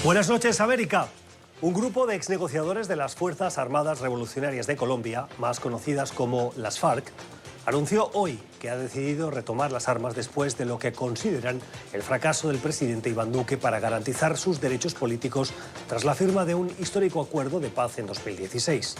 Buenas noches, América. Un grupo de exnegociadores de las Fuerzas Armadas Revolucionarias de Colombia, más conocidas como las FARC, anunció hoy que ha decidido retomar las armas después de lo que consideran el fracaso del presidente Iván Duque para garantizar sus derechos políticos tras la firma de un histórico acuerdo de paz en 2016.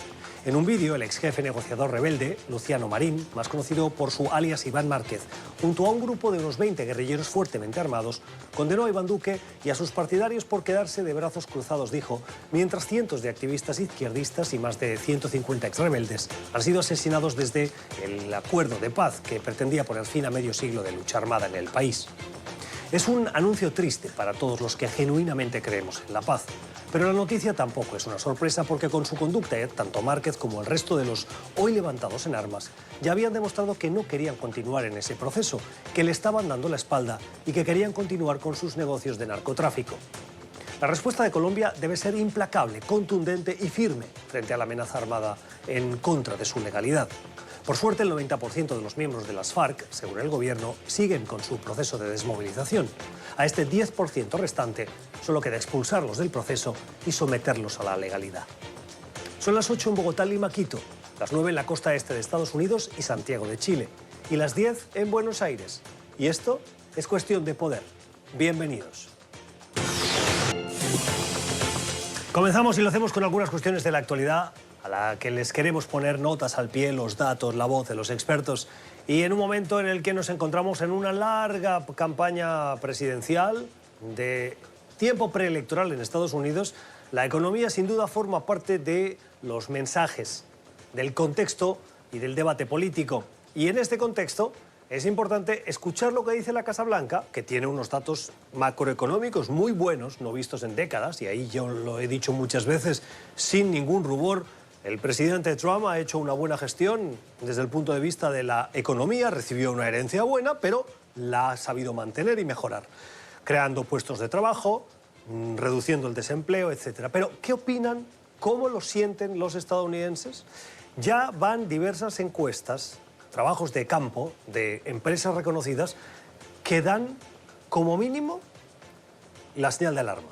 En un vídeo, el ex jefe negociador rebelde, Luciano Marín, más conocido por su alias Iván Márquez, junto a un grupo de unos 20 guerrilleros fuertemente armados, condenó a Iván Duque y a sus partidarios por quedarse de brazos cruzados, dijo, mientras cientos de activistas izquierdistas y más de 150 exrebeldes han sido asesinados desde el acuerdo de paz que pretendía poner fin a medio siglo de lucha armada en el país. Es un anuncio triste para todos los que genuinamente creemos en la paz. Pero la noticia tampoco es una sorpresa porque con su conducta, tanto Márquez como el resto de los hoy levantados en armas ya habían demostrado que no querían continuar en ese proceso, que le estaban dando la espalda y que querían continuar con sus negocios de narcotráfico. La respuesta de Colombia debe ser implacable, contundente y firme frente a la amenaza armada en contra de su legalidad. Por suerte, el 90% de los miembros de las FARC, según el gobierno, siguen con su proceso de desmovilización. A este 10% restante solo queda expulsarlos del proceso y someterlos a la legalidad. Son las 8 en Bogotá, Lima, Quito, las 9 en la costa este de Estados Unidos y Santiago de Chile, y las 10 en Buenos Aires. Y esto es Cuestión de Poder. Bienvenidos. Comenzamos y lo hacemos con algunas cuestiones de la actualidad a la que les queremos poner notas al pie, los datos, la voz de los expertos. Y en un momento en el que nos encontramos en una larga campaña presidencial de tiempo preelectoral en Estados Unidos, la economía sin duda forma parte de los mensajes, del contexto y del debate político. Y en este contexto es importante escuchar lo que dice la Casa Blanca, que tiene unos datos macroeconómicos muy buenos, no vistos en décadas, y ahí yo lo he dicho muchas veces sin ningún rubor. El presidente Trump ha hecho una buena gestión desde el punto de vista de la economía, recibió una herencia buena, pero la ha sabido mantener y mejorar, creando puestos de trabajo, reduciendo el desempleo, etc. Pero, ¿qué opinan? ¿Cómo lo sienten los estadounidenses? Ya van diversas encuestas, trabajos de campo, de empresas reconocidas, que dan como mínimo la señal de alarma.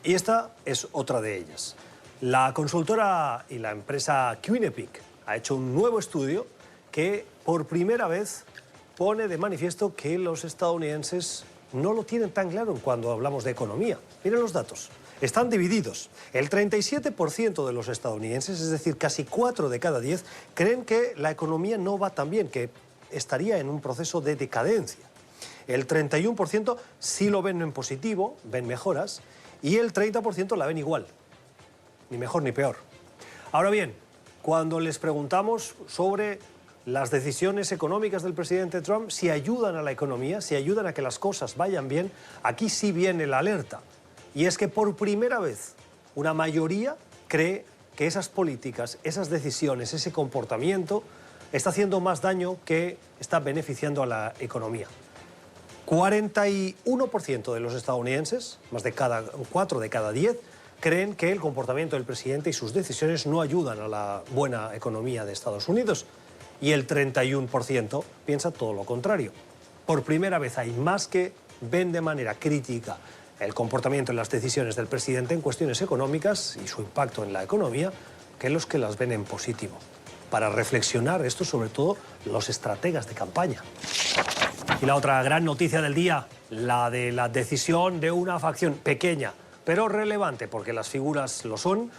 Y esta es otra de ellas. La consultora y la empresa Quinnipiac ha hecho un nuevo estudio que por primera vez pone de manifiesto que los estadounidenses no lo tienen tan claro cuando hablamos de economía. Miren los datos. Están divididos. El 37% de los estadounidenses, es decir, casi 4 de cada 10, creen que la economía no va tan bien, que estaría en un proceso de decadencia. El 31% sí lo ven en positivo, ven mejoras, y el 30% la ven igual. Ni mejor ni peor. Ahora bien, cuando les preguntamos sobre las decisiones económicas del presidente Trump, si ayudan a la economía, si ayudan a que las cosas vayan bien, aquí sí viene la alerta. Y es que por primera vez una mayoría cree que esas políticas, esas decisiones, ese comportamiento está haciendo más daño que está beneficiando a la economía. 41% de los estadounidenses, más de 4 de cada 10, creen que el comportamiento del presidente y sus decisiones no ayudan a la buena economía de Estados Unidos. Y el 31% piensa todo lo contrario. Por primera vez hay más que ven de manera crítica el comportamiento y las decisiones del presidente en cuestiones económicas y su impacto en la economía que los que las ven en positivo. Para reflexionar esto, sobre todo, los estrategas de campaña. Y la otra gran noticia del día, la de la decisión de una facción pequeña, pero relevante, porque las figuras lo son,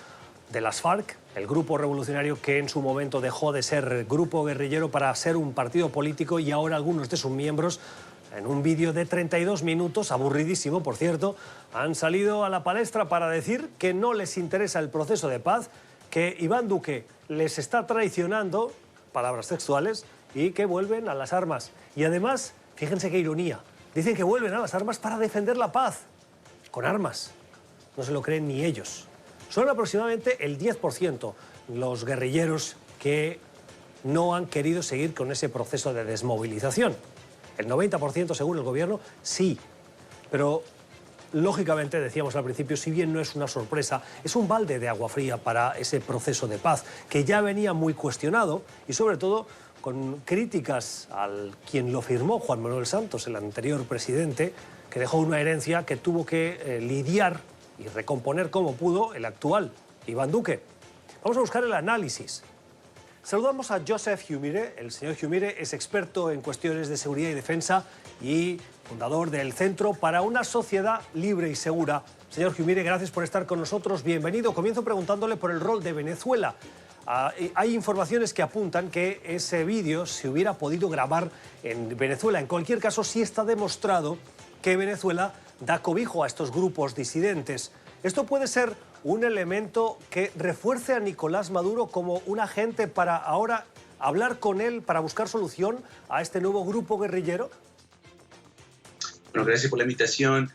de las FARC, el grupo revolucionario que en su momento dejó de ser grupo guerrillero para ser un partido político, y ahora algunos de sus miembros, en un vídeo de 32 minutos, aburridísimo por cierto, han salido a la palestra para decir que no les interesa el proceso de paz, que Iván Duque les está traicionando, palabras textuales, y que vuelven a las armas. Y además, fíjense qué ironía, dicen que vuelven a las armas para defender la paz, con armas. No se lo creen ni ellos. Son aproximadamente el 10% los guerrilleros que no han querido seguir con ese proceso de desmovilización. El 90%, según el gobierno, sí. Pero, lógicamente, decíamos al principio, si bien no es una sorpresa, es un balde de agua fría para ese proceso de paz, que ya venía muy cuestionado y, sobre todo, con críticas al quien lo firmó, Juan Manuel Santos, el anterior presidente, que dejó una herencia que tuvo que lidiar y recomponer como pudo el actual, Iván Duque. Vamos a buscar el análisis. Saludamos a Joseph Humire. El señor Humire es experto en cuestiones de seguridad y defensa y fundador del Centro para una Sociedad Libre y Segura. Señor Humire, gracias por estar con nosotros. Bienvenido. Comienzo preguntándole por el rol de Venezuela. Hay informaciones que apuntan que ese vídeo se hubiera podido grabar en Venezuela. En cualquier caso, sí está demostrado que Venezuela da cobijo a estos grupos disidentes. Esto puede ser un elemento que refuerce a Nicolás Maduro como un agente para ahora hablar con él para buscar solución a este nuevo grupo guerrillero. Bueno, gracias por la invitación.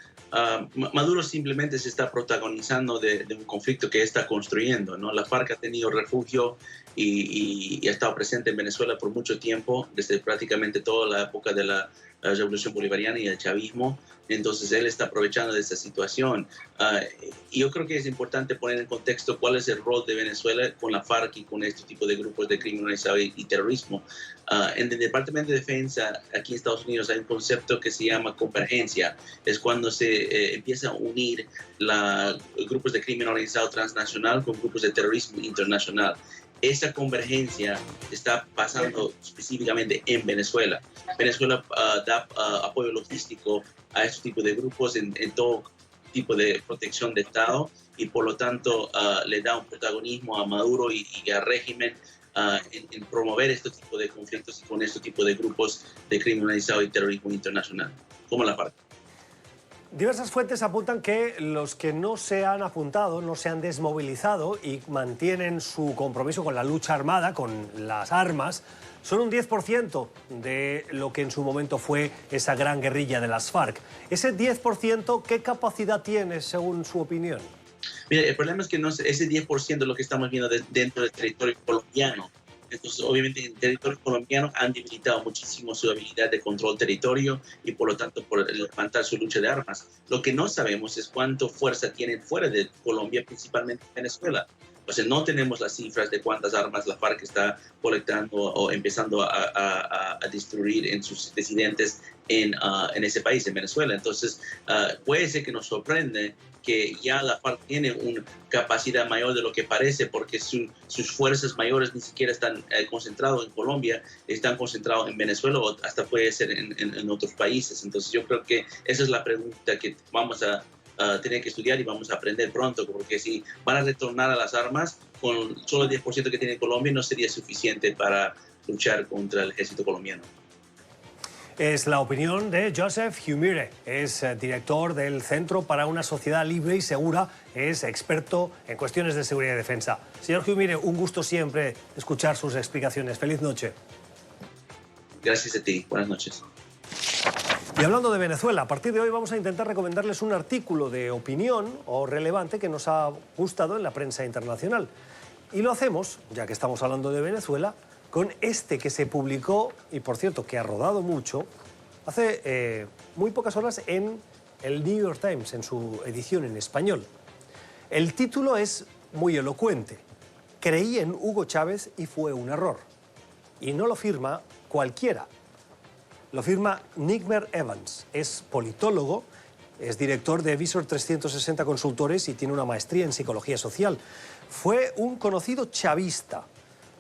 Maduro simplemente se está protagonizando de un conflicto que está construyendo, ¿no? La FARC ha tenido refugio y ha estado presente en Venezuela por mucho tiempo, desde prácticamente toda la época de la Revolución Bolivariana y el chavismo. Entonces él está aprovechando de esta situación. Y yo creo que es importante poner en contexto cuál es el rol de Venezuela con la FARC y con este tipo de grupos de crimen organizado y terrorismo. En el Departamento de Defensa aquí en Estados Unidos hay un concepto que se llama convergencia. Es cuando se empieza a unir grupos de crimen organizado transnacional con grupos de terrorismo internacional. Esa convergencia está pasando específicamente en Venezuela. Venezuela da apoyo logístico a este tipo de grupos en todo tipo de protección de Estado y por lo tanto le da un protagonismo a Maduro y al régimen en promover este tipo de conflictos y con este tipo de grupos de crimen organizado y terrorismo internacional, como la FARC. Diversas fuentes apuntan que los que no se han apuntado, no se han desmovilizado y mantienen su compromiso con la lucha armada, con las armas, son un 10% de lo que en su momento fue esa gran guerrilla de las FARC. Ese 10%, ¿qué capacidad tiene según su opinión? Mira, el problema es que ese 10% es lo que estamos viendo dentro del territorio colombiano. Entonces, obviamente, en el territorio colombiano han debilitado muchísimo su habilidad de control territorio y, por lo tanto, por levantar su lucha de armas. Lo que no sabemos es cuánta fuerza tienen fuera de Colombia, principalmente en Venezuela. O sea, no tenemos las cifras de cuántas armas la FARC está colectando o empezando a destruir en sus disidentes en ese país, en Venezuela. Entonces, puede ser que nos sorprende que ya la FARC tiene una capacidad mayor de lo que parece, porque sus fuerzas mayores ni siquiera están concentradas en Colombia, están concentradas en Venezuela o hasta puede ser en otros países. Entonces yo creo que esa es la pregunta que vamos a tener que estudiar y vamos a aprender pronto, porque si van a retornar a las armas, con solo el 10% que tiene Colombia no sería suficiente para luchar contra el ejército colombiano. Es la opinión de Joseph Humire, es director del Centro para una Sociedad Libre y Segura, es experto en cuestiones de seguridad y defensa. Señor Humire, un gusto siempre escuchar sus explicaciones. Feliz noche. Gracias a ti. Buenas noches. Y hablando de Venezuela, a partir de hoy vamos a intentar recomendarles un artículo de opinión o relevante que nos ha gustado en la prensa internacional. Y lo hacemos, ya que estamos hablando de Venezuela, con este que se publicó, y por cierto, que ha rodado mucho, hace muy pocas horas en el New York Times, en su edición en español. El título es muy elocuente. Creí en Hugo Chávez y fue un error. Y no lo firma cualquiera. Lo firma Nickmer Evans. Es politólogo, es director de Visor 360 Consultores y tiene una maestría en psicología social. Fue un conocido chavista.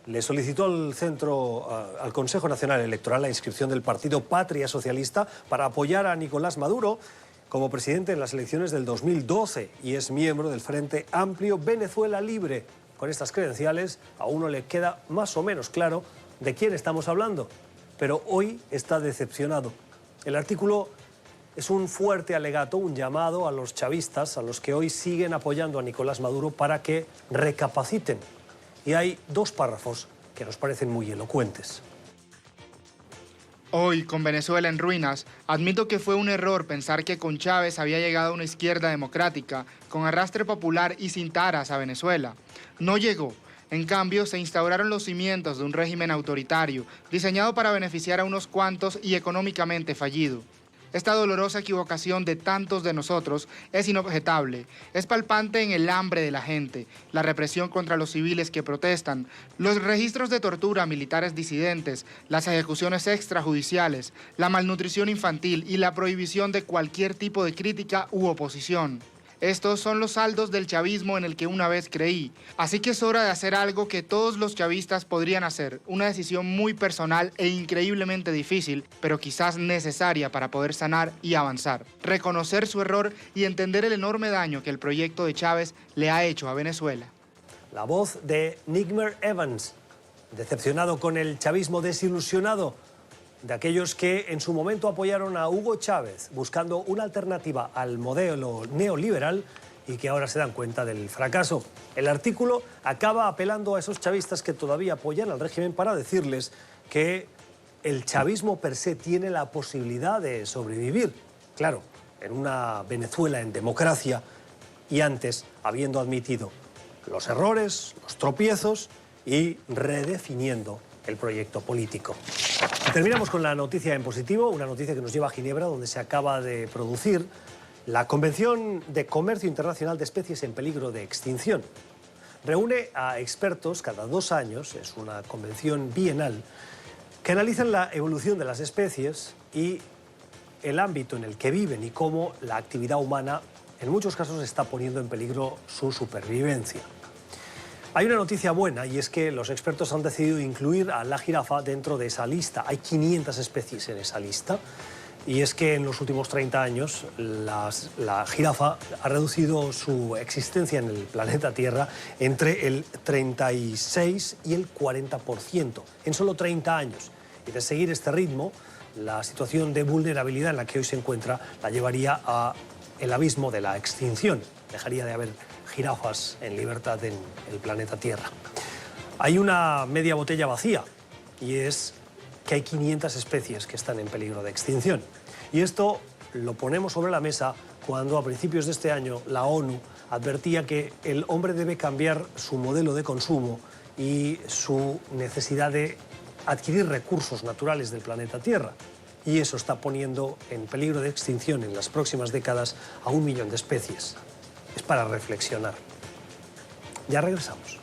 Le solicitó al Consejo Nacional Electoral la inscripción del partido Patria Socialista para apoyar a Nicolás Maduro como presidente en las elecciones del 2012 y es miembro del Frente Amplio Venezuela Libre. Con estas credenciales a uno le queda más o menos claro de quién estamos hablando, pero hoy está decepcionado. El artículo es un fuerte alegato, un llamado a los chavistas, a los que hoy siguen apoyando a Nicolás Maduro para que recapaciten. Y hay dos párrafos que nos parecen muy elocuentes. Hoy, con Venezuela en ruinas, admito que fue un error pensar que con Chávez había llegado una izquierda democrática, con arrastre popular y sin taras a Venezuela. No llegó. En cambio, se instauraron los cimientos de un régimen autoritario, diseñado para beneficiar a unos cuantos y económicamente fallido. Esta dolorosa equivocación de tantos de nosotros es inobjetable, es palpante en el hambre de la gente, la represión contra los civiles que protestan, los registros de tortura a militares disidentes, las ejecuciones extrajudiciales, la malnutrición infantil y la prohibición de cualquier tipo de crítica u oposición. Estos son los saldos del chavismo en el que una vez creí. Así que es hora de hacer algo que todos los chavistas podrían hacer, una decisión muy personal e increíblemente difícil, pero quizás necesaria para poder sanar y avanzar. Reconocer su error y entender el enorme daño que el proyecto de Chávez le ha hecho a Venezuela. La voz de Nigmer Evans, decepcionado con el chavismo, desilusionado de aquellos que en su momento apoyaron a Hugo Chávez buscando una alternativa al modelo neoliberal y que ahora se dan cuenta del fracaso. El artículo acaba apelando a esos chavistas que todavía apoyan al régimen para decirles que el chavismo per se tiene la posibilidad de sobrevivir. Claro, en una Venezuela en democracia y antes habiendo admitido los errores, los tropiezos y redefiniendo el proyecto político. Y terminamos con la noticia en positivo, una noticia que nos lleva a Ginebra, donde se acaba de producir la Convención de Comercio Internacional de Especies en Peligro de Extinción. Reúne a expertos cada 2 años, es una convención bienal, que analizan la evolución de las especies y el ámbito en el que viven y cómo la actividad humana en muchos casos está poniendo en peligro su supervivencia. Hay una noticia buena y es que los expertos han decidido incluir a la jirafa dentro de esa lista. Hay 500 especies en esa lista y es que en los últimos 30 años la jirafa ha reducido su existencia en el planeta Tierra entre el 36 y el 40% en solo 30 años. Y de seguir este ritmo, la situación de vulnerabilidad en la que hoy se encuentra la llevaría al abismo de la extinción. Dejaría de haber jirafas en libertad en el planeta Tierra. Hay una media botella vacía y es que hay 500 especies que están en peligro de extinción. Y esto lo ponemos sobre la mesa cuando a principios de este año la ONU advertía que el hombre debe cambiar su modelo de consumo y su necesidad de adquirir recursos naturales del planeta Tierra. Y eso está poniendo en peligro de extinción en las próximas décadas a 1 millón de especies. Es para reflexionar. Ya regresamos.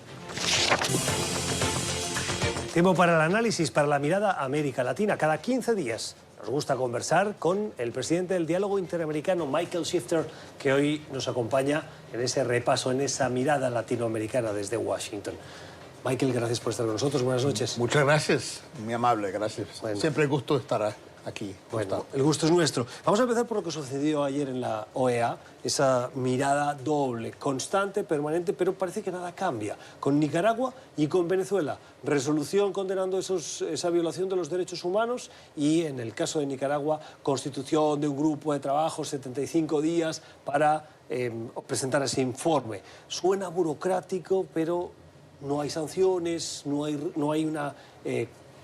Tiempo para el análisis, para la mirada a América Latina. Cada 15 días nos gusta conversar con el presidente del Diálogo Interamericano, Michael Shifter, que hoy nos acompaña en ese repaso, en esa mirada latinoamericana desde Washington. Michael, gracias por estar con nosotros. Buenas noches. Muchas gracias, muy amable, gracias. Bueno. Siempre el gusto de estar aquí. Bueno, el gusto es nuestro. Vamos a empezar por lo que sucedió ayer en la OEA, esa mirada doble, constante, permanente, pero parece que nada cambia. Con Nicaragua y con Venezuela. Resolución condenando esa violación de los derechos humanos y, en el caso de Nicaragua, constitución de un grupo de trabajo, 75 días, para presentar ese informe. Suena burocrático, pero no hay sanciones, no hay una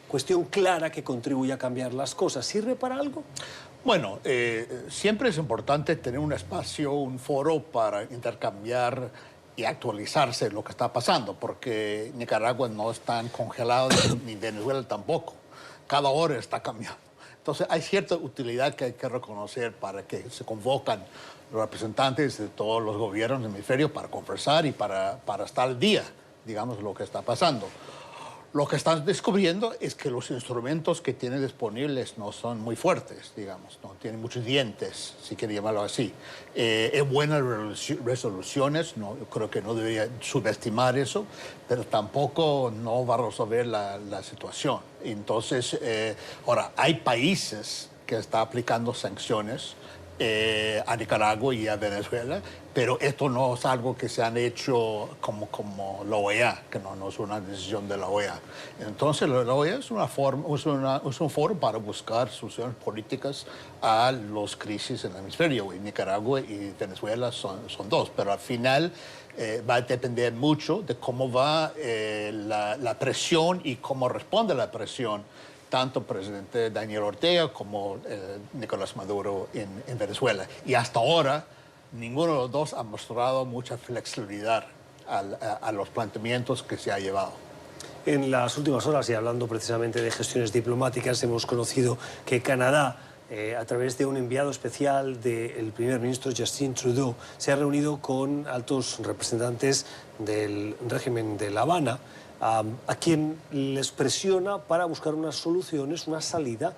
cuestión clara que contribuya a cambiar las cosas. ¿Sirve para algo? Bueno, siempre es importante tener un espacio, un foro para intercambiar y actualizarse lo que está pasando, porque Nicaragua no está congelado ni Venezuela tampoco. Cada hora está cambiando. Entonces hay cierta utilidad que hay que reconocer para que se convocan los representantes de todos los gobiernos del hemisferio para conversar y para estar al día, digamos, lo que está pasando. Lo que están descubriendo es que los instrumentos que tienen disponibles no son muy fuertes, digamos, no tienen muchos dientes, si quiere llamarlo así. Es buenas resoluciones, no, yo creo que no debería subestimar eso, pero tampoco no va a resolver la situación. Entonces, ahora, hay países que están aplicando sanciones a Nicaragua y a Venezuela, pero esto no es algo que se han hecho como la OEA, que no es una decisión de la OEA. Entonces la OEA es un foro para buscar soluciones políticas a las crisis en el hemisferio, y Nicaragua y Venezuela son dos, pero al final va a depender mucho de cómo va la presión y cómo responde la presión tanto el presidente Daniel Ortega como Nicolás Maduro en Venezuela. Y hasta ahora, ninguno de los dos ha mostrado mucha flexibilidad a los planteamientos que se ha llevado. En las últimas horas, y hablando precisamente de gestiones diplomáticas, hemos conocido que Canadá, a través de un enviado especial del primer ministro Justin Trudeau, se ha reunido con altos representantes del régimen de La Habana, a quien les presiona para buscar unas soluciones, una salida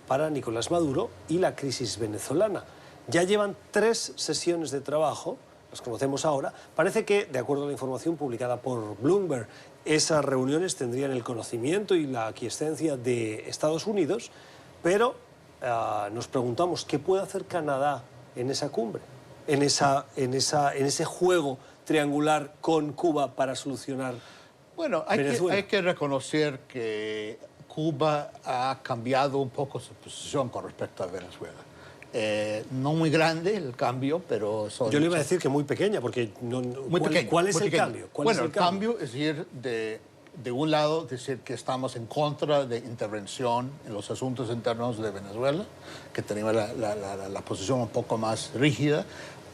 para Nicolás Maduro y la crisis venezolana. Ya llevan 3 sesiones de trabajo, las conocemos ahora, parece que, de acuerdo a la información publicada por Bloomberg, esas reuniones tendrían el conocimiento y la aquiescencia de Estados Unidos, pero nos preguntamos qué puede hacer Canadá en esa cumbre, en ese juego triangular con Cuba para solucionar Bueno, hay que reconocer que Cuba ha cambiado un poco su posición con respecto a Venezuela. No muy grande el cambio, pero... Yo le iba a decir que muy pequeña, porque ¿cuál es el cambio? Bueno, el cambio es ir de un lado, decir que estamos en contra de intervención en los asuntos internos de Venezuela, que tenemos la posición un poco más rígida,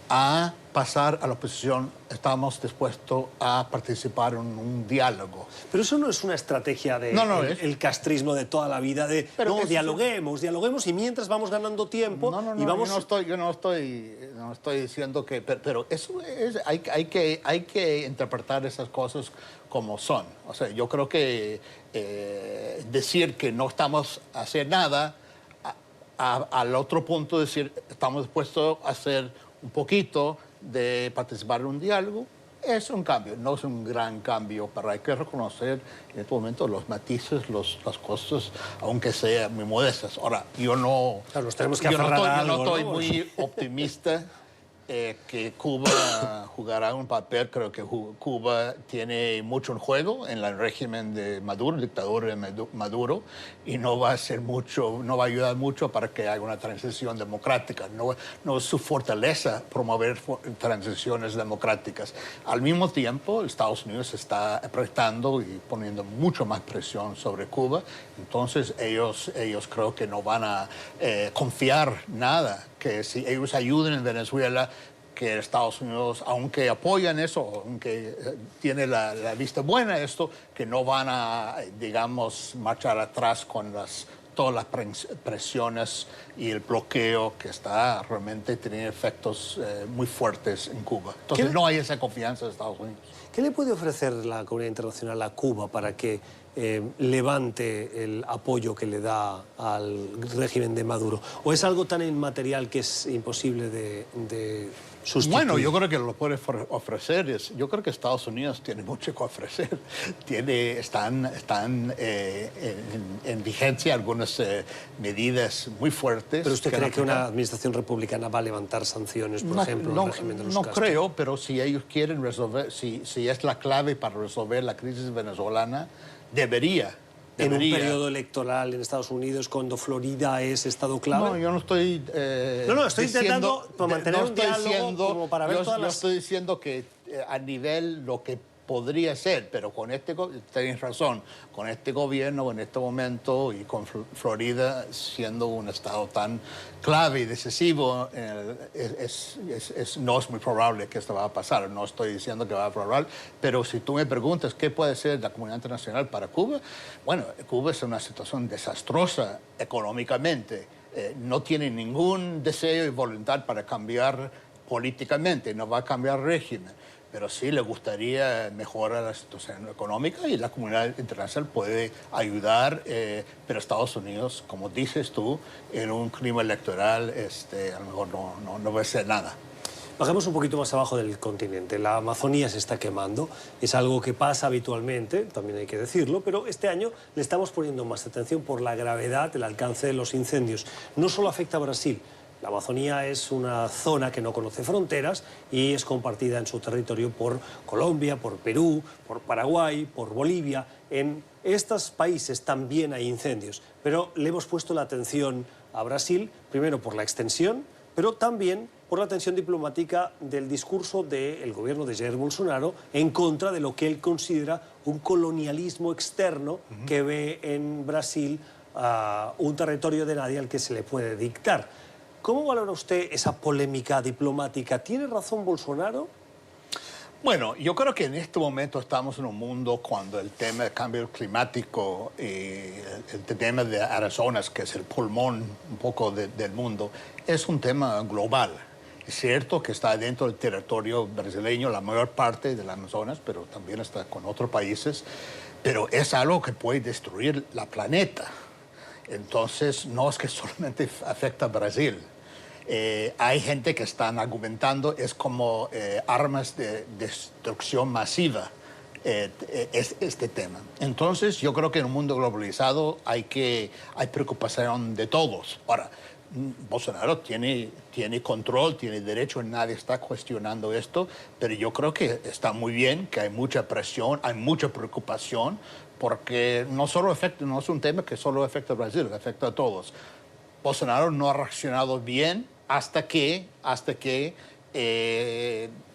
a pasar a la oposición, estamos dispuestos a participar en un diálogo. Pero eso no es una estrategia de el castrismo de toda la vida, de dialoguemos y mientras vamos ganando tiempo y vamos... Yo no estoy diciendo que... Pero eso es, hay que interpretar esas cosas como son. O sea, yo creo que decir que no estamos a hacer nada, al otro punto decir estamos dispuestos a hacer un poquito de participar en un diálogo, es un cambio, no es un gran cambio, pero hay que reconocer en este momento los matices, las cosas, aunque sean muy modestas. Ahora, yo no estoy muy optimista que Cuba jugará un papel. Creo que Cuba tiene mucho en juego en el régimen de Maduro, el dictador de Maduro, y no va a hacer mucho, no va a ayudar mucho para que haya una transición democrática. No es su fortaleza promover transiciones democráticas. Al mismo tiempo, Estados Unidos está apretando y poniendo mucho más presión sobre Cuba. Entonces, ellos creo que no van a confiar nada, que si ellos ayuden en Venezuela, que Estados Unidos, aunque apoyan eso, aunque tiene la vista buena esto, que no van a, digamos, marchar atrás con todas las presiones y el bloqueo que está realmente teniendo efectos muy fuertes en Cuba. Entonces no hay esa confianza de Estados Unidos. ¿Qué le puede ofrecer la comunidad internacional a Cuba para que levante el apoyo que le da al régimen de Maduro? ¿O es algo tan inmaterial que es imposible de sustituir? Bueno, yo creo que lo puede ofrecer. Yo creo que Estados Unidos tiene mucho que ofrecer. Están en vigencia algunas medidas muy fuertes. ¿Pero usted cree que una administración republicana va a levantar sanciones, por ejemplo, al régimen de los Castro? No creo, pero si ellos quieren resolver, si es la clave para resolver la crisis venezolana, debería. En un periodo electoral en Estados Unidos, cuando Florida es estado clave. No, yo no estoy... estoy intentando mantener un diálogo como para ver todas las... Yo estoy diciendo que a nivel lo que podría ser, pero con tenéis razón, con este gobierno en este momento y con Florida siendo un estado tan clave y decisivo, no es muy probable que esto va a pasar. No estoy diciendo que va a pasar, pero si tú me preguntas qué puede ser la comunidad internacional para Cuba, bueno, Cuba es una situación desastrosa económicamente. No tiene ningún deseo y voluntad para cambiar políticamente, no va a cambiar régimen, pero sí le gustaría mejorar la situación económica y la comunidad internacional puede ayudar, pero Estados Unidos, como dices tú, en un clima electoral a lo mejor no va a hacer nada. Bajemos un poquito más abajo del continente. La Amazonía se está quemando, es algo que pasa habitualmente, también hay que decirlo, pero este año le estamos poniendo más atención por la gravedad del alcance de los incendios. No solo afecta a Brasil. La Amazonía es una zona que no conoce fronteras y es compartida en su territorio por Colombia, por Perú, por Paraguay, por Bolivia. En estos países también hay incendios, pero le hemos puesto la atención a Brasil, primero por la extensión, pero también por la tensión diplomática del discurso del gobierno de Jair Bolsonaro en contra de lo que él considera un colonialismo externo que ve en Brasil un territorio de nadie al que se le puede dictar. ¿Cómo valora usted esa polémica diplomática? ¿Tiene razón Bolsonaro? Bueno, yo creo que en este momento estamos en un mundo cuando el tema del cambio climático y el tema de Amazonas, que es el pulmón un poco del mundo, es un tema global. Es cierto que está dentro del territorio brasileño la mayor parte del Amazonas, pero también está con otros países, pero es algo que puede destruir la planeta. Entonces, no es que solamente afecta a Brasil. Hay gente que están argumentando es como armas de destrucción masiva. Es este tema. Entonces, yo creo que en un mundo globalizado hay preocupación de todos. Ahora, Bolsonaro tiene control, tiene derecho, nadie está cuestionando esto, pero yo creo que está muy bien, que hay mucha presión, hay mucha preocupación, porque no es un tema que solo afecta a Brasil, afecta a todos. Bolsonaro no ha reaccionado bien hasta que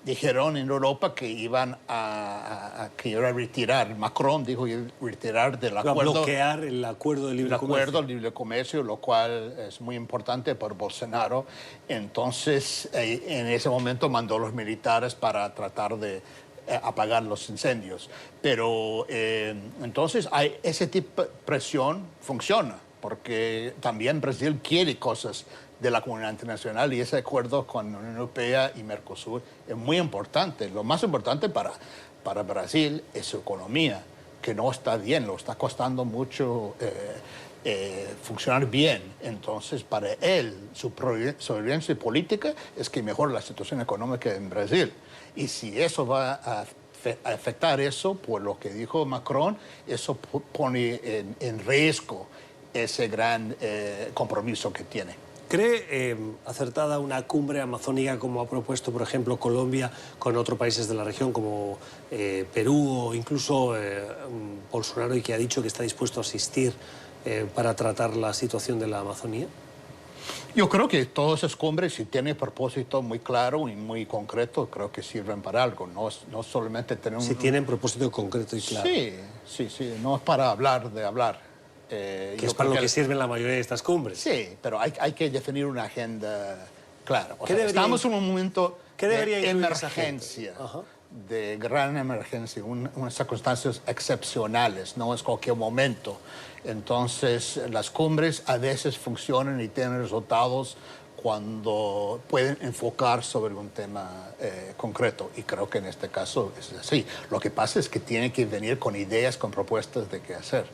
dijeron en Europa que iban a retirar. Macron dijo retirar del acuerdo. Bloquear el acuerdo de libre comercio. El acuerdo de libre comercio, lo cual es muy importante para Bolsonaro. Entonces, en ese momento mandó los militares para tratar de apagar los incendios. Pero entonces ese tipo de presión funciona, porque también Brasil quiere cosas de la comunidad internacional y ese acuerdo con la Unión Europea y Mercosur es muy importante. Lo más importante para Brasil es su economía, que no está bien, lo está costando mucho funcionar bien. Entonces, para él, su sobrevivencia política es que mejore la situación económica en Brasil. Y si eso va a afectar eso, por lo que dijo Macron, eso pone en riesgo ese gran compromiso que tiene. ¿Cree acertada una cumbre amazónica como ha propuesto, por ejemplo, Colombia con otros países de la región como Perú o incluso Bolsonaro, y que ha dicho que está dispuesto a asistir para tratar la situación de la Amazonía? Yo creo que todas esas cumbres, si tienen propósito muy claro y muy concreto, creo que sirven para algo. No solamente tener Si tienen propósito concreto y claro. Sí. No es para hablar de hablar. Que es para lo que sirven la mayoría de estas cumbres. Sí, pero hay que definir una agenda clara. Estamos en un momento de emergencia, de gran emergencia, unas circunstancias excepcionales, no es cualquier momento. Entonces, las cumbres a veces funcionan y tienen resultados cuando pueden enfocar sobre un tema concreto. Y creo que en este caso es así. Lo que pasa es que tienen que venir con ideas, con propuestas de qué hacer.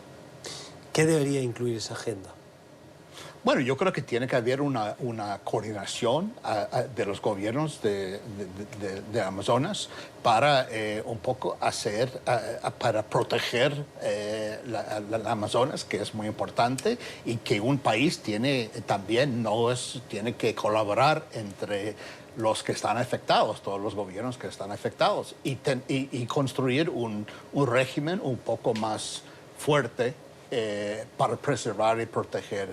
¿Qué debería incluir esa agenda? Bueno, yo creo que tiene que haber una coordinación de los gobiernos de Amazonas para un poco para proteger la Amazonas, que es muy importante, y que un país tiene que colaborar entre los que están afectados, todos los gobiernos que están afectados, y construir un régimen un poco más fuerte para preservar y proteger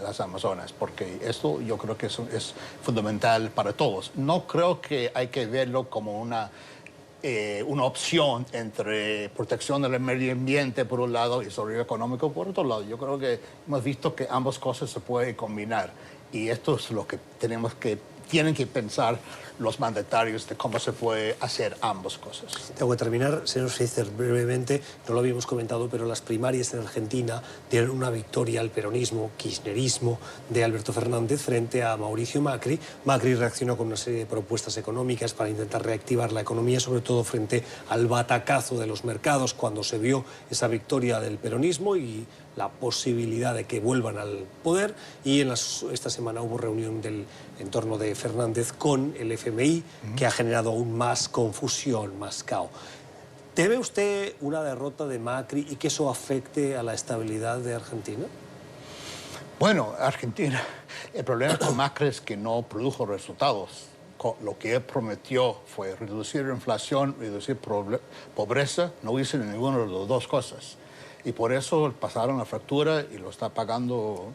las Amazonas, porque esto yo creo que es fundamental para todos. No creo que hay que verlo como una opción entre protección del medio ambiente por un lado y desarrollo económico por otro lado. Yo creo que hemos visto que ambas cosas se pueden combinar y esto es lo que tienen que pensar los mandatarios de cómo se puede hacer ambas cosas. Tengo que terminar, señor Schweitzer, brevemente. No lo habíamos comentado, pero las primarias en Argentina dieron una victoria al peronismo, kirchnerismo de Alberto Fernández frente a Mauricio Macri. Macri reaccionó con una serie de propuestas económicas para intentar reactivar la economía, sobre todo frente al batacazo de los mercados cuando se vio esa victoria del peronismo y la posibilidad de que vuelvan al poder. Y esta semana hubo reunión del entorno de Fernández con el FMI, que ha generado aún más confusión, más caos. ¿Teme usted una derrota de Macri y que eso afecte a la estabilidad de Argentina? Bueno, Argentina, el problema con Macri es que no produjo resultados. Lo que él prometió fue reducir la inflación, reducir pobreza, no hizo ninguna de las dos cosas. Y por eso pasaron la factura y lo está pagando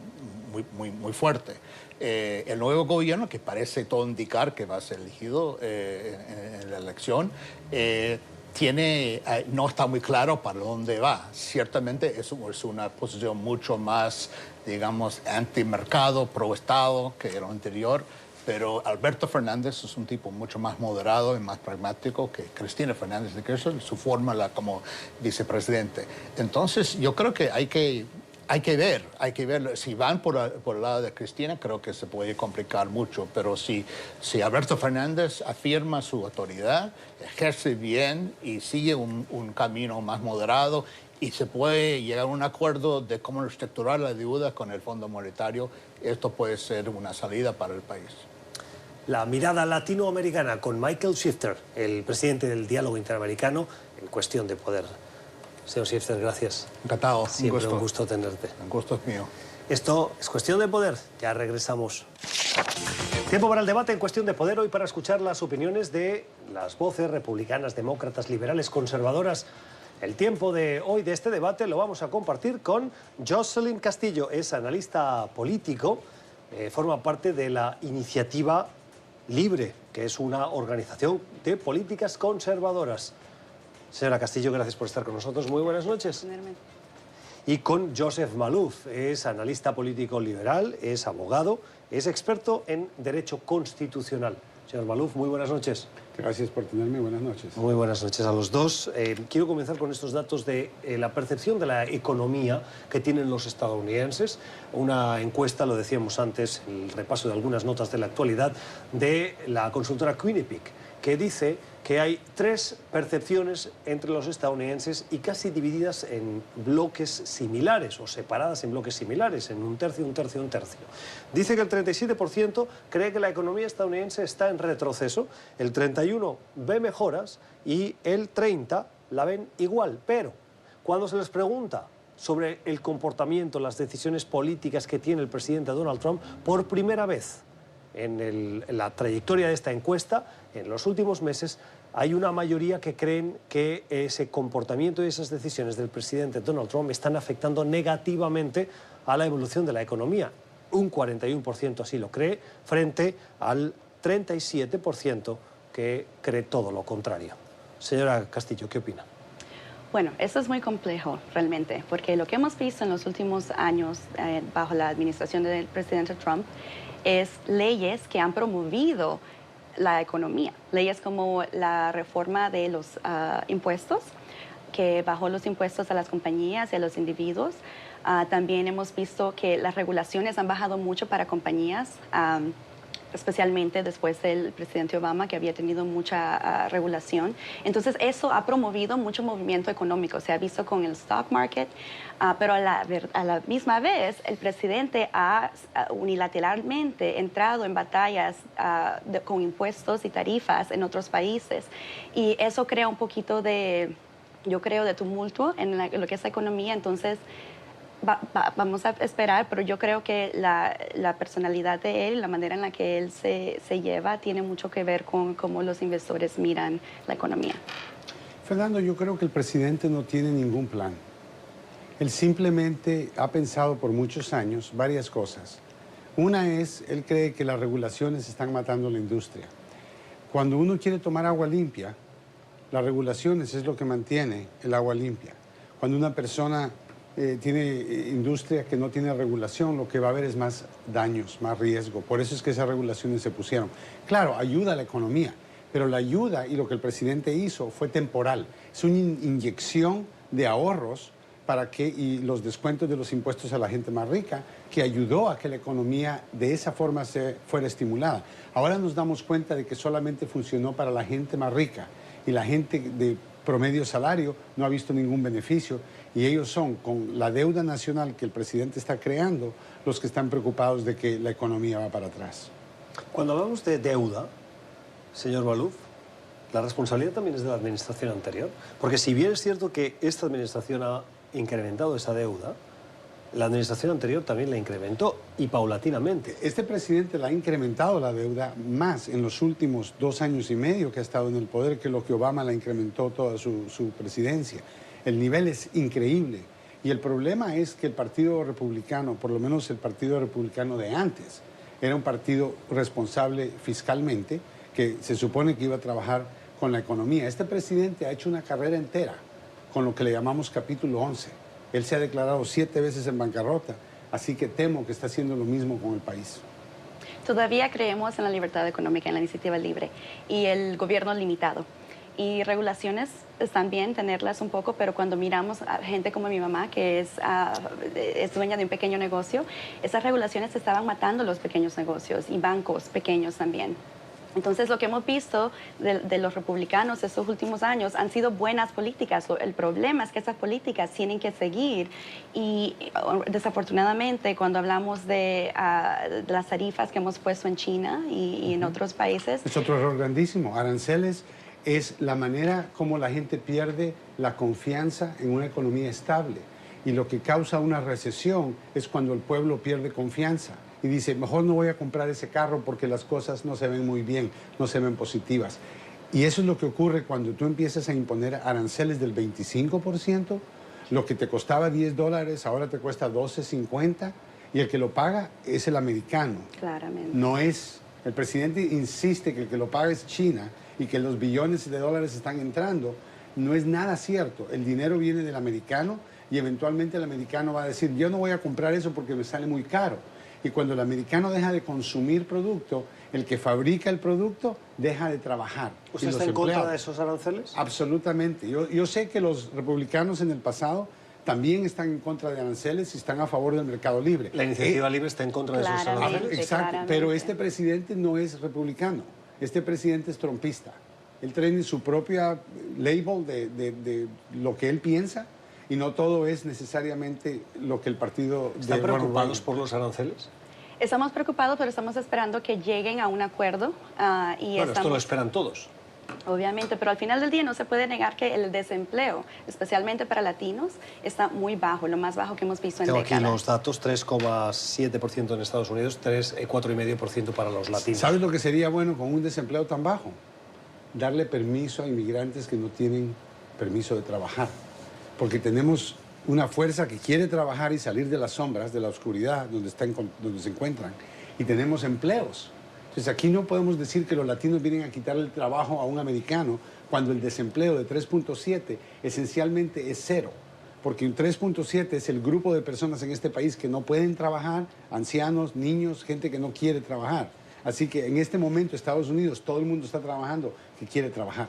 muy fuerte. El nuevo gobierno, que parece todo indicar que va a ser elegido en la elección, no está muy claro para dónde va. Ciertamente es una posición mucho más, digamos, antimercado, pro-Estado que lo anterior. Pero Alberto Fernández es un tipo mucho más moderado y más pragmático que Cristina Fernández de Kirchner, su forma como vicepresidente. Entonces, yo creo que hay que ver. Si van por el lado de Cristina, creo que se puede complicar mucho. Pero si Alberto Fernández afirma su autoridad, ejerce bien y sigue un camino más moderado y se puede llegar a un acuerdo de cómo reestructurar la deuda con el Fondo Monetario, esto puede ser una salida para el país. la mirada latinoamericana con Michael Shifter, el presidente del Diálogo Interamericano en cuestión de poder. Señor Shifter, gracias. Encantado. Siempre un gusto tenerte. Un gusto es mío. Esto es Cuestión de Poder. Ya regresamos. Tiempo para el debate en Cuestión de Poder, hoy para escuchar las opiniones de las voces republicanas, demócratas, liberales, conservadoras. El tiempo de hoy de este debate lo vamos a compartir con Jocelyn Castillo. Es analista político, forma parte de la Iniciativa Libre, que es una organización de políticas conservadoras. Señora Castillo, gracias por estar con nosotros. Muy buenas noches. Y con Joseph Malouf, es analista político liberal, es abogado, es experto en derecho constitucional. Señor Malouf, muy buenas noches. Gracias por tenerme, buenas noches. Muy buenas noches a los dos. Quiero comenzar con estos datos de la percepción de la economía que tienen los estadounidenses. Una encuesta, lo decíamos antes, el repaso de algunas notas de la actualidad, de la consultora Quinnipiac, que dice que hay tres percepciones entre los estadounidenses y casi divididas en bloques similares o separadas en bloques similares, en un tercio, un tercio, un tercio. Dice que el 37% cree que la economía estadounidense está en retroceso, el 31% ve mejoras y el 30% la ven igual. Pero cuando se les pregunta sobre el comportamiento, las decisiones políticas que tiene el presidente Donald Trump, por primera vez en la trayectoria de esta encuesta, en los últimos meses, hay una mayoría que creen que ese comportamiento y esas decisiones del presidente Donald Trump están afectando negativamente a la evolución de la economía. Un 41% así lo cree, frente al 37% que cree todo lo contrario. Señora Castillo, ¿qué opina? Bueno, eso es muy complejo realmente, porque lo que hemos visto en los últimos años bajo la administración del presidente Trump es leyes que han promovido la economía. Leyes como la reforma de los impuestos, que bajó los impuestos a las compañías y a los individuos. También hemos visto que las regulaciones han bajado mucho para compañías, especialmente después del presidente Obama, que había tenido mucha regulación. Entonces, eso ha promovido mucho movimiento económico. Se ha visto con el stock market, pero a la misma vez, el presidente ha unilateralmente entrado en batallas con impuestos y tarifas en otros países. Y eso crea un poquito de, yo creo, de tumulto en lo que es la economía. Entonces, vamos a esperar, pero yo creo que la personalidad de él, la manera en la que él se lleva, tiene mucho que ver con cómo los inversores miran la economía. Fernando, yo creo que el presidente no tiene ningún plan. Él simplemente ha pensado por muchos años varias cosas. Una es, él cree que las regulaciones están matando la industria. Cuando uno quiere tomar agua limpia, las regulaciones es lo que mantiene el agua limpia. Cuando una persona tiene industria que no tiene regulación, lo que va a haber es más daños, más riesgo. Por eso es que esas regulaciones se pusieron. Claro, ayuda a la economía, pero la ayuda y lo que el presidente hizo fue temporal. Es una inyección de ahorros y los descuentos de los impuestos a la gente más rica, que ayudó a que la economía de esa forma fuera estimulada. Ahora nos damos cuenta de que solamente funcionó para la gente más rica y la gente de promedio salario no ha visto ningún beneficio, y ellos son, con la deuda nacional que el presidente está creando, los que están preocupados de que la economía va para atrás. Cuando hablamos de deuda, señor Malouf, la responsabilidad también es de la administración anterior, porque si bien es cierto que esta administración ha incrementado esa deuda, la administración anterior también la incrementó, y paulatinamente. Este presidente la ha incrementado la deuda más en los últimos 2 años y medio que ha estado en el poder que lo que Obama la incrementó toda su presidencia. El nivel es increíble. Y el problema es que el Partido Republicano, por lo menos el Partido Republicano de antes, era un partido responsable fiscalmente, que se supone que iba a trabajar con la economía. Este presidente ha hecho una carrera entera con lo que le llamamos capítulo 11. Él se ha declarado 7 veces en bancarrota, así que temo que está haciendo lo mismo con el país. Todavía creemos en la libertad económica, en la iniciativa libre y el gobierno limitado. Y regulaciones están bien tenerlas un poco, pero cuando miramos a gente como mi mamá, que es dueña de un pequeño negocio, esas regulaciones estaban matando los pequeños negocios y bancos pequeños también. Entonces, lo que hemos visto de los republicanos estos últimos años han sido buenas políticas. El problema es que esas políticas tienen que seguir y desafortunadamente cuando hablamos de las tarifas que hemos puesto en China y en otros países... Es otro error grandísimo. Aranceles es la manera como la gente pierde la confianza en una economía estable. Y lo que causa una recesión es cuando el pueblo pierde confianza y dice, mejor no voy a comprar ese carro porque las cosas no se ven muy bien, no se ven positivas. Y eso es lo que ocurre cuando tú empiezas a imponer aranceles del 25%, lo que te costaba $10 ahora te cuesta $12.50 y el que lo paga es el americano. Claramente. No es, el presidente insiste que el que lo paga es China y que los billones de dólares están entrando. No es nada cierto, el dinero viene del americano y eventualmente el americano va a decir, yo no voy a comprar eso porque me sale muy caro. Y cuando el americano deja de consumir producto, el que fabrica el producto deja de trabajar. ¿Usted está en contra de esos aranceles? Absolutamente. Yo sé que los republicanos en el pasado también están en contra de aranceles y están a favor del mercado libre. La iniciativa libre está en contra de esos aranceles. Exacto, pero este presidente no es republicano. Este presidente es trumpista. Él tiene su propia label de lo que él piensa y no todo es necesariamente lo que el partido... ¿Están preocupados por los aranceles? Estamos preocupados, pero estamos esperando que lleguen a un acuerdo. Bueno, esto lo esperan todos. Obviamente, pero al final del día no se puede negar que el desempleo, especialmente para latinos, está muy bajo, lo más bajo que hemos visto en Tengo décadas. aquí los datos, 3,7% en Estados Unidos, 4,5% para los latinos. ¿Sabes lo que sería bueno con un desempleo tan bajo? Darle permiso a inmigrantes que no tienen permiso de trabajar. Porque tenemos una fuerza que quiere trabajar y salir de las sombras, de la oscuridad donde se encuentran, y tenemos empleos. Entonces aquí no podemos decir que los latinos vienen a quitarle el trabajo a un americano cuando el desempleo de 3.7 esencialmente es cero. Porque un 3.7 es el grupo de personas en este país que no pueden trabajar, ancianos, niños, gente que no quiere trabajar. Así que en este momento Estados Unidos, todo el mundo está trabajando que quiere trabajar.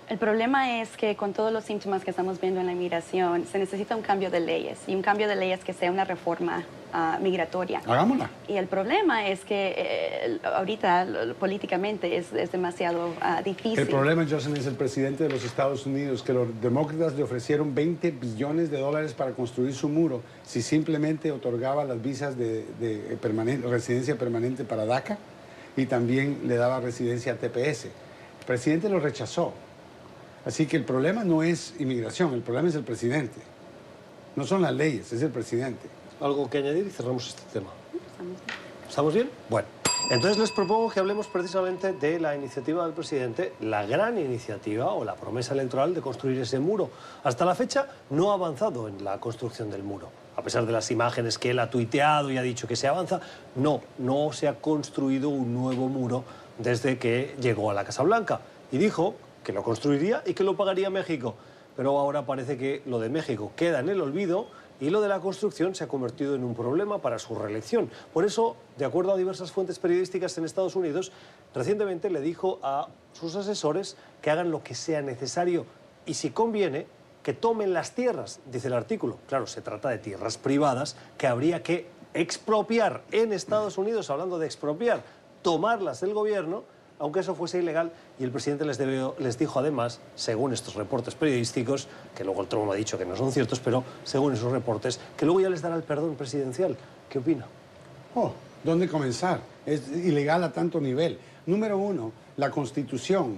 El problema es que con todos los síntomas que estamos viendo en la inmigración, se necesita un cambio de leyes, y un cambio de leyes que sea una reforma migratoria. Hagámosla. Y el problema es que ahorita políticamente es demasiado difícil. El problema, Jocelyn, es el presidente de los Estados Unidos, que los demócratas le ofrecieron $20 billones para construir su muro si simplemente otorgaba las visas de residencia permanente para DACA y también le daba residencia a TPS. El presidente lo rechazó. Así que el problema no es inmigración, el problema es el presidente. No son las leyes, es el presidente. ¿Algo que añadir y cerramos este tema? ¿Estamos bien? Bueno, entonces les propongo que hablemos precisamente de la iniciativa del presidente, la gran iniciativa o la promesa electoral de construir ese muro. Hasta la fecha no ha avanzado en la construcción del muro. A pesar de las imágenes que él ha tuiteado y ha dicho que se avanza, no se ha construido un nuevo muro desde que llegó a la Casa Blanca. Y dijo que lo construiría y que lo pagaría México. Pero ahora parece que lo de México queda en el olvido y lo de la construcción se ha convertido en un problema para su reelección. Por eso, de acuerdo a diversas fuentes periodísticas en Estados Unidos, recientemente le dijo a sus asesores que hagan lo que sea necesario y, si conviene, que tomen las tierras, dice el artículo. Claro, se trata de tierras privadas que habría que expropiar en Estados Unidos, hablando de expropiar, tomarlas del gobierno, aunque eso fuese ilegal, y el presidente les dijo además, según estos reportes periodísticos, que luego el Trump ha dicho que no son ciertos, pero según esos reportes, que luego ya les dará el perdón presidencial. ¿Qué opina? ¿Dónde comenzar? Es ilegal a tanto nivel. Número uno, la Constitución,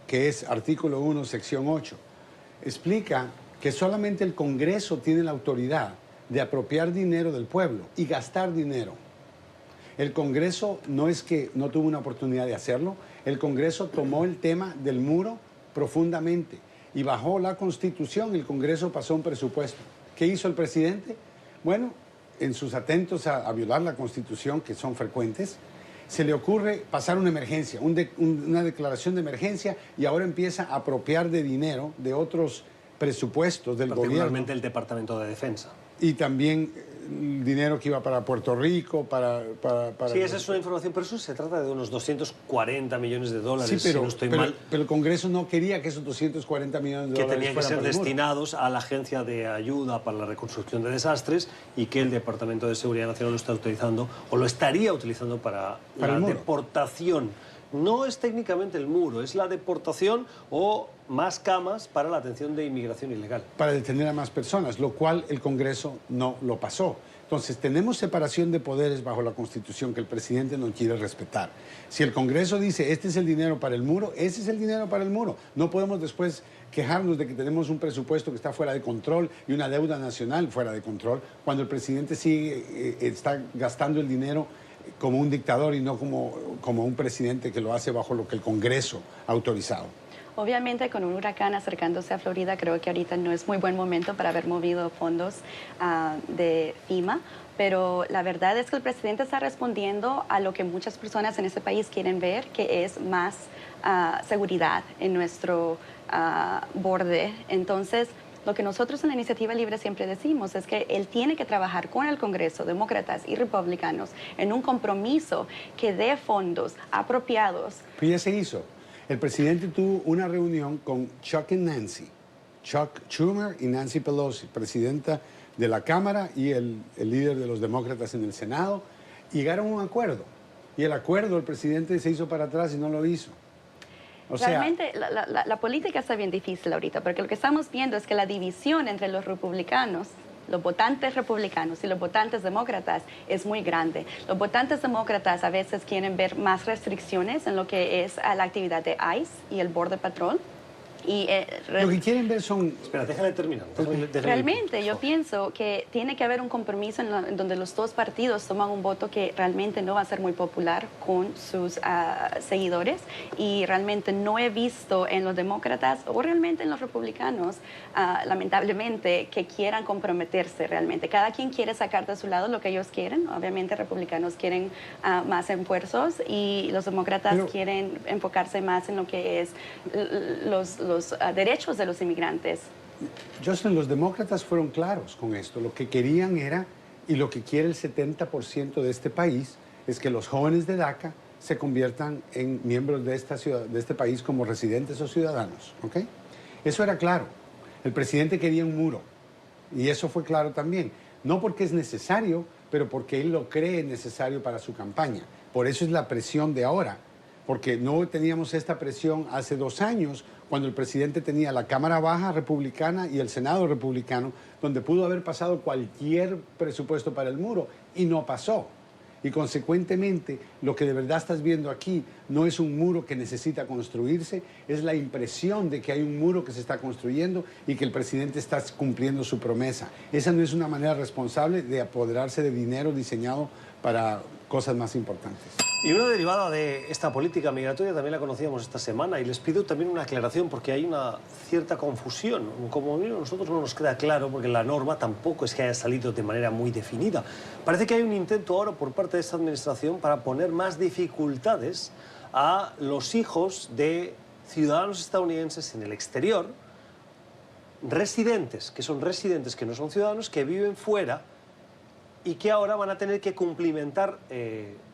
que es artículo 1, sección 8, explica que solamente el Congreso tiene la autoridad de apropiar dinero del pueblo y gastar dinero. El Congreso no es que no tuvo una oportunidad de hacerlo, el Congreso tomó el tema del muro profundamente y bajó la Constitución, el Congreso pasó un presupuesto. ¿Qué hizo el presidente? Bueno, en sus atentos a violar la Constitución, que son frecuentes, se le ocurre pasar una emergencia, una declaración de emergencia, y ahora empieza a apropiar de dinero de otros presupuestos del gobierno. Particularmente el Departamento de Defensa. Y también el dinero que iba para Puerto Rico, para Sí, esa es una información, pero eso se trata de unos 240 millones de dólares, Sí, pero, si no estoy mal. Pero el Congreso no quería que esos 240 millones de Que dólares tenían que fueran ser para el muro. destinados a la Agencia de Ayuda para la Reconstrucción de Desastres y que el Departamento de Seguridad Nacional lo está utilizando o lo estaría utilizando para Para la el muro. deportación. No es técnicamente el muro, es la deportación o más camas para la atención de inmigración ilegal. Para detener a más personas, lo cual el Congreso no lo pasó. Entonces, tenemos separación de poderes bajo la Constitución que el presidente no quiere respetar. Si el Congreso dice, este es el dinero para el muro, ese es el dinero para el muro. No podemos después quejarnos de que tenemos un presupuesto que está fuera de control y una deuda nacional fuera de control, cuando el presidente está gastando el dinero como un dictador y no como un presidente que lo hace bajo lo que el Congreso ha autorizado. Obviamente, con un huracán acercándose a Florida, creo que ahorita no es muy buen momento para haber movido fondos de FEMA, pero la verdad es que el presidente está respondiendo a lo que muchas personas en ese país quieren ver, que es más seguridad en nuestro borde. Entonces, lo que nosotros en la Iniciativa Libre siempre decimos es que él tiene que trabajar con el Congreso, demócratas y republicanos, en un compromiso que dé fondos apropiados. Pero ya se hizo. El presidente tuvo una reunión con Chuck y Nancy, Chuck Schumer y Nancy Pelosi, presidenta de la Cámara y el líder de los demócratas en el Senado, y llegaron a un acuerdo. Y el acuerdo el presidente se hizo para atrás y no lo hizo. O sea, realmente la política está bien difícil ahorita, porque lo que estamos viendo es que la división entre los republicanos, los votantes republicanos y los votantes demócratas es muy grande. Los votantes demócratas a veces quieren ver más restricciones en lo que es la actividad de ICE y el Border Patrol. Y, lo que quieren ver son... Espera, déjame terminar. Realmente yo pienso que tiene que haber un compromiso en donde los dos partidos toman un voto que realmente no va a ser muy popular con sus seguidores, y realmente no he visto en los demócratas o realmente en los republicanos, lamentablemente, que quieran comprometerse realmente. Cada quien quiere sacar de su lado lo que ellos quieren. Obviamente republicanos quieren más esfuerzos y los demócratas quieren enfocarse más en lo que es los derechos de los inmigrantes. Justin, los demócratas fueron claros con esto. Lo que querían era, y lo que quiere el 70% de este país, es que los jóvenes de DACA se conviertan en miembros de esta ciudad, de este país como residentes o ciudadanos. ¿Ok? Eso era claro. El presidente quería un muro. Y eso fue claro también. No porque es necesario, pero porque él lo cree necesario para su campaña. Por eso es la presión de ahora. Porque no teníamos esta presión hace 2 años, cuando el presidente tenía la Cámara Baja republicana y el Senado republicano, donde pudo haber pasado cualquier presupuesto para el muro, y no pasó. Y consecuentemente, lo que de verdad estás viendo aquí no es un muro que necesita construirse, es la impresión de que hay un muro que se está construyendo y que el presidente está cumpliendo su promesa. Esa no es una manera responsable de apoderarse de dinero diseñado para cosas más importantes. Y una derivada de esta política migratoria también la conocíamos esta semana, y les pido también una aclaración porque hay una cierta confusión. Como a nosotros no nos queda claro, porque la norma tampoco es que haya salido de manera muy definida. Parece que hay un intento ahora por parte de esta administración para poner más dificultades a los hijos de ciudadanos estadounidenses en el exterior, residentes, que no son ciudadanos, que viven fuera y que ahora van a tener que cumplimentar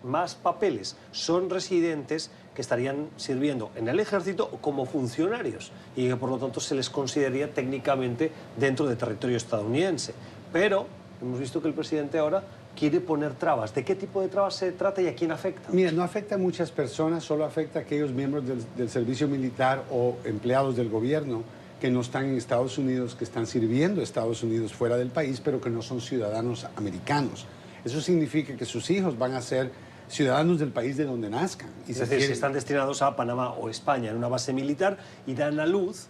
más papeles. Son residentes que estarían sirviendo en el ejército como funcionarios y que por lo tanto se les consideraría técnicamente dentro del territorio estadounidense. Pero hemos visto que el presidente ahora quiere poner trabas. ¿De qué tipo de trabas se trata y a quién afecta? Mira, no afecta a muchas personas, solo afecta a aquellos miembros del servicio militar o empleados del gobierno que no están en Estados Unidos, que están sirviendo a Estados Unidos fuera del país, pero que no son ciudadanos americanos. Eso significa que sus hijos van a ser ciudadanos del país de donde nazcan. Y es decir, si están destinados a Panamá o España en una base militar y dan a luz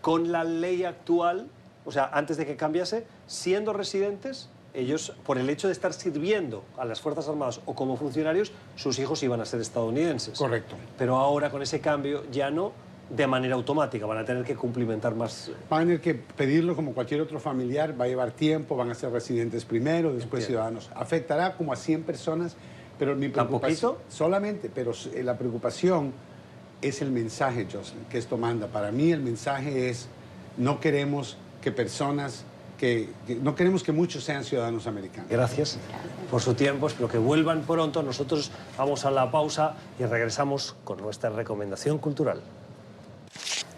con la ley actual, o sea, antes de que cambiase, siendo residentes, ellos, por el hecho de estar sirviendo a las Fuerzas Armadas o como funcionarios, sus hijos iban a ser estadounidenses. Correcto. Pero ahora, con ese cambio, ya no de manera automática, van a tener que cumplimentar más. Van a tener que pedirlo como cualquier otro familiar, va a llevar tiempo, van a ser residentes primero, después ciudadanos. Afectará como a 100 personas, pero mi preocupación... ¿Tan poquito? Solamente, pero la preocupación es el mensaje, Jocelyn, que esto manda. Para mí el mensaje es, no queremos que personas no queremos que muchos sean ciudadanos americanos. Gracias por su tiempo, espero que vuelvan pronto. Nosotros vamos a la pausa y regresamos con nuestra recomendación cultural.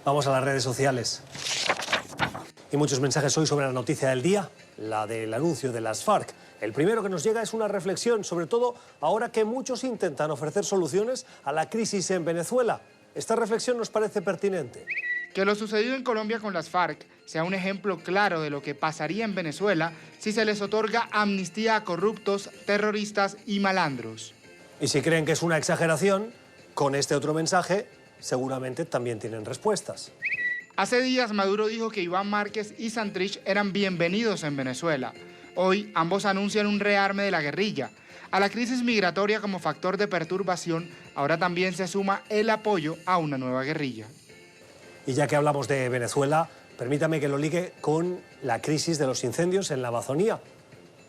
Vamos a las redes sociales. Y muchos mensajes hoy sobre la noticia del día, la del anuncio de las FARC. El primero que nos llega es una reflexión, sobre todo ahora que muchos intentan ofrecer soluciones a la crisis en Venezuela. Esta reflexión nos parece pertinente. Que lo sucedido en Colombia con las FARC sea un ejemplo claro de lo que pasaría en Venezuela si se les otorga amnistía a corruptos, terroristas y malandros. Y si creen que es una exageración, con este otro mensaje seguramente también tienen respuestas. Hace días Maduro dijo que Iván Márquez y Santrich eran bienvenidos en Venezuela. Hoy ambos anuncian un rearme de la guerrilla. A la crisis migratoria como factor de perturbación, ahora también se suma el apoyo a una nueva guerrilla. Y ya que hablamos de Venezuela, permítame que lo ligue con la crisis de los incendios en la Amazonía.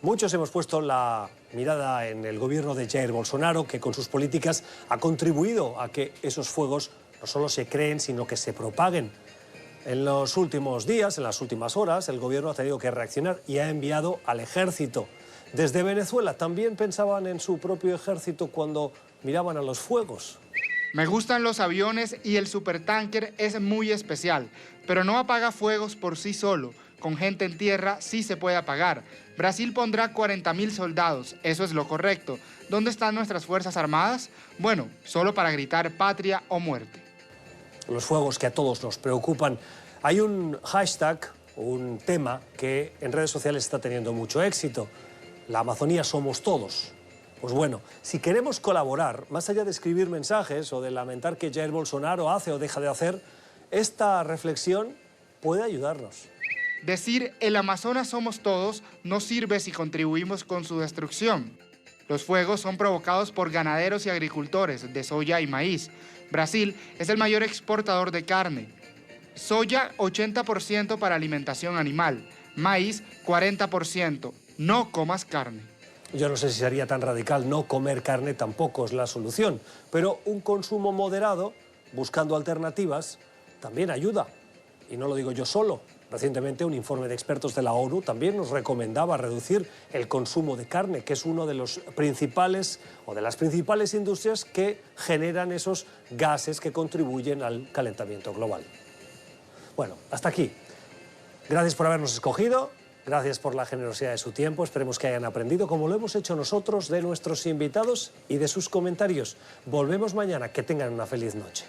Muchos hemos puesto la mirada en el gobierno de Jair Bolsonaro, que con sus políticas ha contribuido a que esos fuegos no solo se creen, sino que se propaguen. En los últimos días, en las últimas horas, el gobierno ha tenido que reaccionar y ha enviado al ejército. Desde Venezuela también pensaban en su propio ejército cuando miraban a los fuegos. Me gustan los aviones y el supertanker es muy especial, pero no apaga fuegos por sí solo. Con gente en tierra sí se puede apagar. Brasil pondrá 40.000 soldados, eso es lo correcto. ¿Dónde están nuestras Fuerzas Armadas? Bueno, solo para gritar patria o muerte. Los fuegos que a todos nos preocupan. Hay un hashtag, un tema que en redes sociales está teniendo mucho éxito. La Amazonía somos todos. Pues bueno, si queremos colaborar, más allá de escribir mensajes o de lamentar que Jair Bolsonaro hace o deja de hacer, esta reflexión puede ayudarnos. Decir el Amazonas somos todos no sirve si contribuimos con su destrucción. Los fuegos son provocados por ganaderos y agricultores de soya y maíz. Brasil es el mayor exportador de carne. Soya 80% para alimentación animal, maíz 40%. No comas carne. Yo no sé si sería tan radical, no comer carne tampoco es la solución, pero un consumo moderado, buscando alternativas, también ayuda. Y no lo digo yo solo. Recientemente un informe de expertos de la ONU también nos recomendaba reducir el consumo de carne, que es uno de los principales o de las principales industrias que generan esos gases que contribuyen al calentamiento global. Bueno, hasta aquí. Gracias por habernos escogido. Gracias por la generosidad de su tiempo. Esperemos que hayan aprendido, como lo hemos hecho nosotros, de nuestros invitados y de sus comentarios. Volvemos mañana. Que tengan una feliz noche.